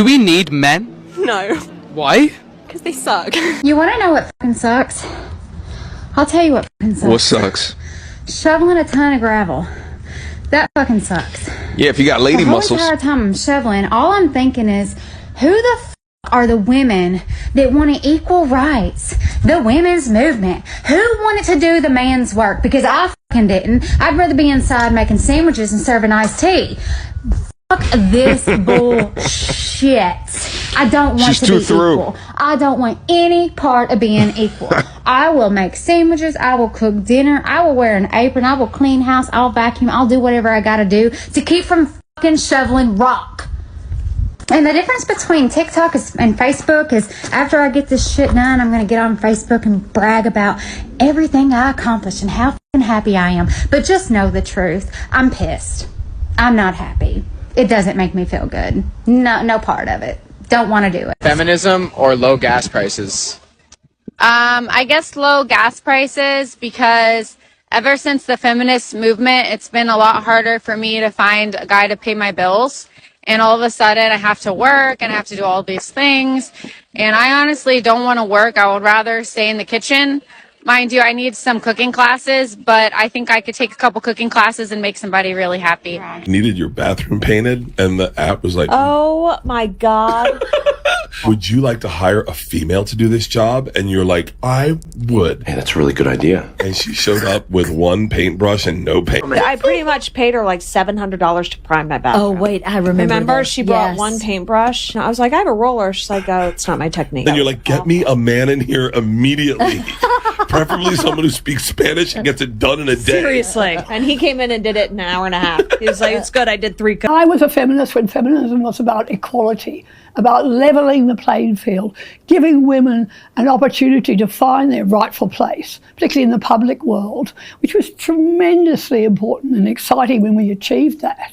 Do we need men? No. Why? Because they suck. You want to know what fucking sucks? I'll tell you what fucking sucks. What sucks? Shoveling a ton of gravel. That fucking sucks. Yeah, if you got lady muscles. The whole entire time I'm shoveling, all I'm thinking is, who the f*** are the women that want equal rights? The women's movement. Who wanted to do the man's work? Because I fucking didn't. I'd rather be inside making sandwiches and serving iced tea. Fuck this bullshit. I don't want to be equal. I don't want any part of being equal. I will make sandwiches. I will cook dinner. I will wear an apron. I will clean house. I'll vacuum. I'll do whatever I gotta do to keep from fucking shoveling rock. And the difference between TikTok and Facebook is after I get this shit done, I'm going to get on Facebook and brag about everything I accomplished and how fucking happy I am. But just know the truth. I'm pissed. I'm not happy. It doesn't make me feel good. No part of it. Don't want to do it. Feminism or low gas prices? I guess low gas prices, because ever since the feminist movement, it's been a lot harder for me to find a guy to pay my bills. And all of a sudden I have to work and I have to do all these things. And I honestly don't want to work. I would rather stay in the kitchen. Mind you, I need some cooking classes, but I think I could take a couple cooking classes and make somebody really happy. You needed your bathroom painted and the app was like, oh my God. would you like to hire a female to do this job? And you're like, I would. Hey, that's a really good idea. And she showed up with one paintbrush and no paint. I pretty much paid her like $700 to prime my bathroom. Oh, wait, I remember this. She brought one paintbrush. I was like, I have a roller. She's like, oh, it's not my technique. Then you're like, get me a man in here immediately. Preferably someone who speaks Spanish and gets it done in a day. Seriously. And he came in and did it in an hour and a half. He was like, it's good. I did 3 cups. I was a feminist when feminism was about equality, about levelling the playing field, giving women an opportunity to find their rightful place, particularly in the public world, which was tremendously important and exciting when we achieved that.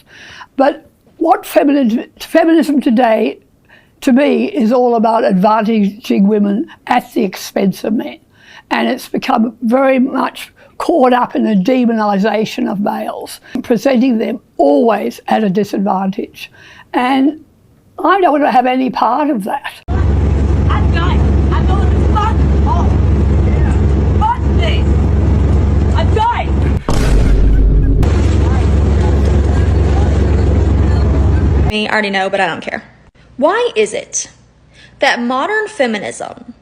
But what feminism today, to me, is all about advantaging women at the expense of men. And it's become very much caught up in the demonisation of males, presenting them always at a disadvantage. And I don't want to have any part of that. I'm dying. I'm going to fuck off. Fuck this. I'm dying. I already know, but I don't care. Why is it that modern feminism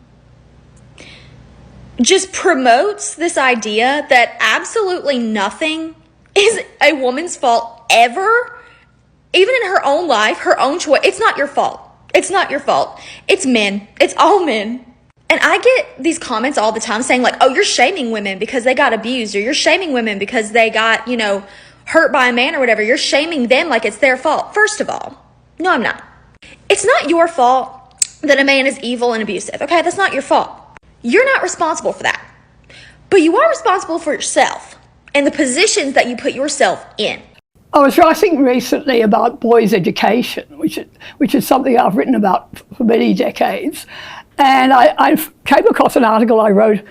just promotes this idea that absolutely nothing is a woman's fault ever? Even in her own life, her own choice. It's not your fault. It's not your fault. It's men. It's all men. And I get these comments all the time saying like, oh, you're shaming women because they got abused, or you're shaming women because they got, hurt by a man or whatever. You're shaming them like it's their fault. First of all, no, I'm not. It's not your fault that a man is evil and abusive. Okay, that's not your fault. You're not responsible for that. But you are responsible for yourself and the positions that you put yourself in. I was writing recently about boys' education, which is something I've written about for many decades. And I came across an article I wrote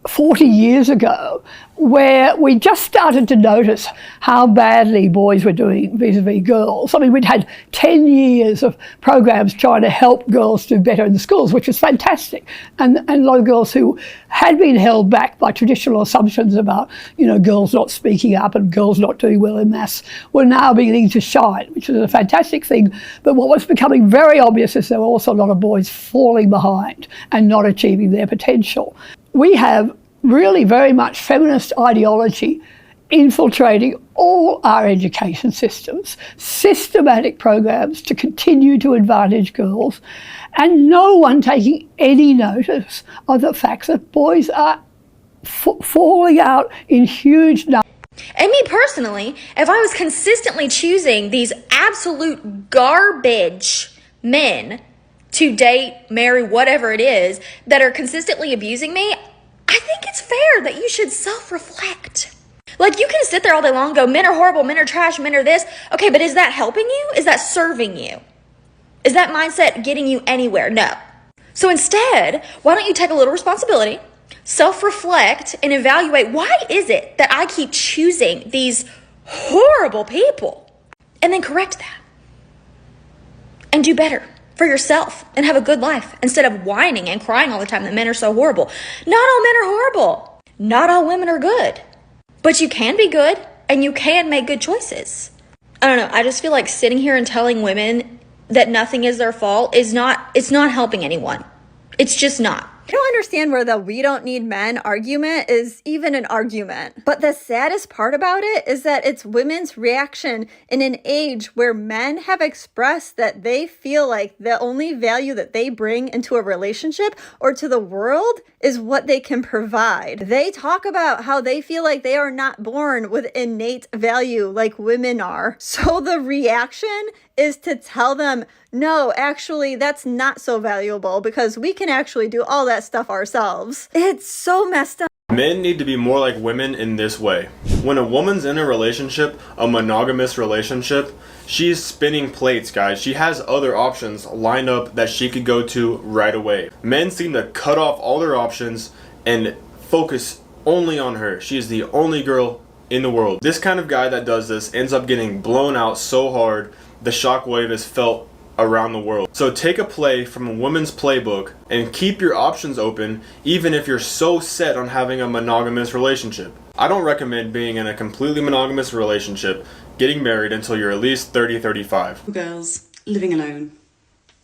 40 years ago where we just started to notice how badly boys were doing vis-a-vis girls. I mean, we'd had 10 years of programs trying to help girls do better in the schools, which was fantastic. And a lot of girls who had been held back by traditional assumptions about, girls not speaking up and girls not doing well in maths were now beginning to shine, which was a fantastic thing. But what was becoming very obvious is there were also a lot of boys falling behind and not achieving their potential. We have really very much feminist ideology infiltrating all our education systems, systematic programs to continue to advantage girls, and no one taking any notice of the fact that boys are falling out in huge numbers. And me personally, if I was consistently choosing these absolute garbage men to date, marry, whatever it is, that are consistently abusing me, I think it's fair that you should self-reflect. Like, you can sit there all day long and go, men are horrible, men are trash, men are this. Okay, but is that helping you? Is that serving you? Is that mindset getting you anywhere? No. So instead, why don't you take a little responsibility, self-reflect, and evaluate, why is it that I keep choosing these horrible people? And then correct that. And do better for yourself and have a good life instead of whining and crying all the time that men are so horrible. Not all men are horrible. Not all women are good. But you can be good and you can make good choices. I don't know. I just feel like sitting here and telling women that nothing is their fault it's not helping anyone. It's just not. I don't understand where the "we don't need men" argument is even an argument. But the saddest part about it is that it's women's reaction in an age where men have expressed that they feel like the only value that they bring into a relationship or to the world is what they can provide. They talk about how they feel like they are not born with innate value like women are. So the reaction is to tell them, no, actually, that's not so valuable because we can actually do all that stuff ourselves. It's so messed up. Men need to be more like women in this way. When a woman's in a relationship, a monogamous relationship, she's spinning plates, guys. She has other options lined up that she could go to right away. Men seem to cut off all their options and focus only on her. She is the only girl in the world. This kind of guy that does this ends up getting blown out so hard, the shockwave is felt around the world. So take a play from a woman's playbook and keep your options open even if you're so set on having a monogamous relationship. I don't recommend being in a completely monogamous relationship, getting married until you're at least 30, 35. Girls living alone.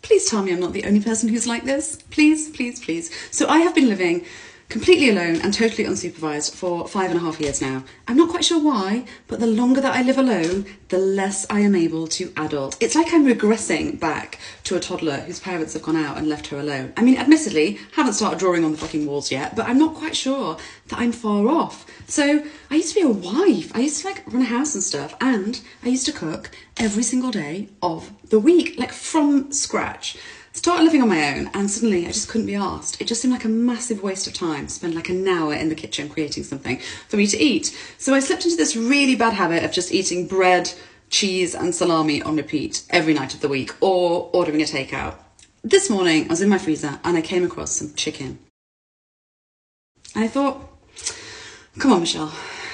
Please tell me I'm not the only person who's like this. Please, please, please. So I have been living completely alone and totally unsupervised for 5.5 years now. I'm not quite sure why, but the longer that I live alone, the less I am able to adult. It's like I'm regressing back to a toddler whose parents have gone out and left her alone. I mean, admittedly, haven't started drawing on the fucking walls yet, but I'm not quite sure that I'm far off. So I used to be a wife. I used to run a house and stuff, and I used to cook every single day of the week, from scratch. Started living on my own and suddenly I just couldn't be asked. It just seemed like a massive waste of time to spend an hour in the kitchen creating something for me to eat. So I slipped into this really bad habit of just eating bread, cheese and salami on repeat every night of the week or ordering a takeout. This morning I was in my freezer and I came across some chicken. And I thought, come on Michelle,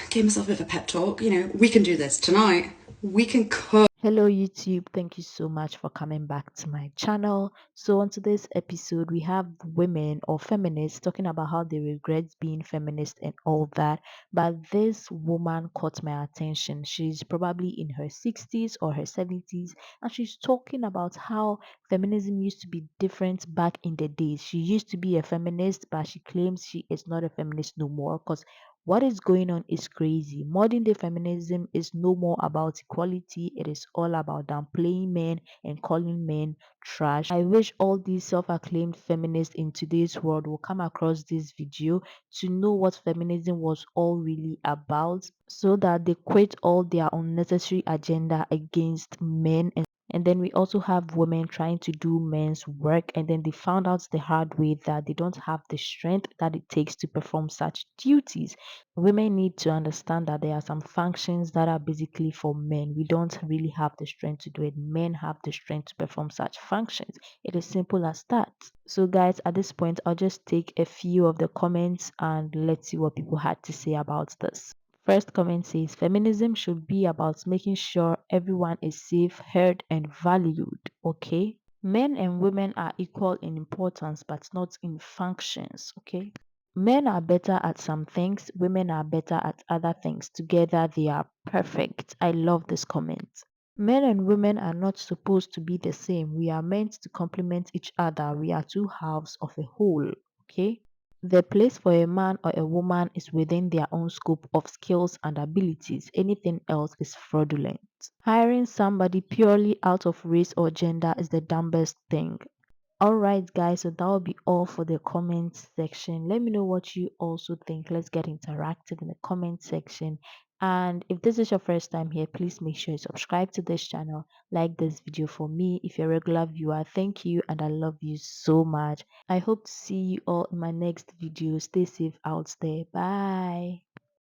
gave myself a bit of a pep talk. We can do this tonight. We can cook. Hello YouTube, thank you so much for coming back to my channel. So on today's episode we have women or feminists talking about how they regret being feminist and all that, but this woman caught my attention. She's probably in her 60s or her 70s and she's talking about how feminism used to be different back in the days. She used to be a feminist, but she claims she is not a feminist no more because what is going on is crazy. Modern day feminism is no more about equality, it is all about downplaying men and calling men trash. I wish all these self-acclaimed feminists in today's world will come across this video to know what feminism was all really about so that they quit all their unnecessary agenda against men. And then we also have women trying to do men's work, and then they found out the hard way that they don't have the strength that it takes to perform such duties. Women need to understand that there are some functions that are basically for men. We don't really have the strength to do it. Men have the strength to perform such functions. It is simple as that. So guys, at this point, I'll just take a few of the comments and let's see what people had to say about this. First comment says, feminism should be about making sure everyone is safe, heard, and valued. Okay. Men and women are equal in importance, but not in functions. Okay. Men are better at some things, women are better at other things. Together, they are perfect. I love this comment. Men and women are not supposed to be the same. We are meant to complement each other. We are two halves of a whole. Okay. The place for a man or a woman is within their own scope of skills and abilities. Anything else is fraudulent. Hiring somebody purely out of race or gender is the dumbest thing. Alright guys, so that will be all for the comment section. Let me know what you also think. Let's get interactive in the comment section. And if this is your first time here, please make sure you subscribe to this channel, like this video for me. If you're a regular viewer, thank you and I love you so much. I hope to see you all in my next video. Stay safe out there. Bye.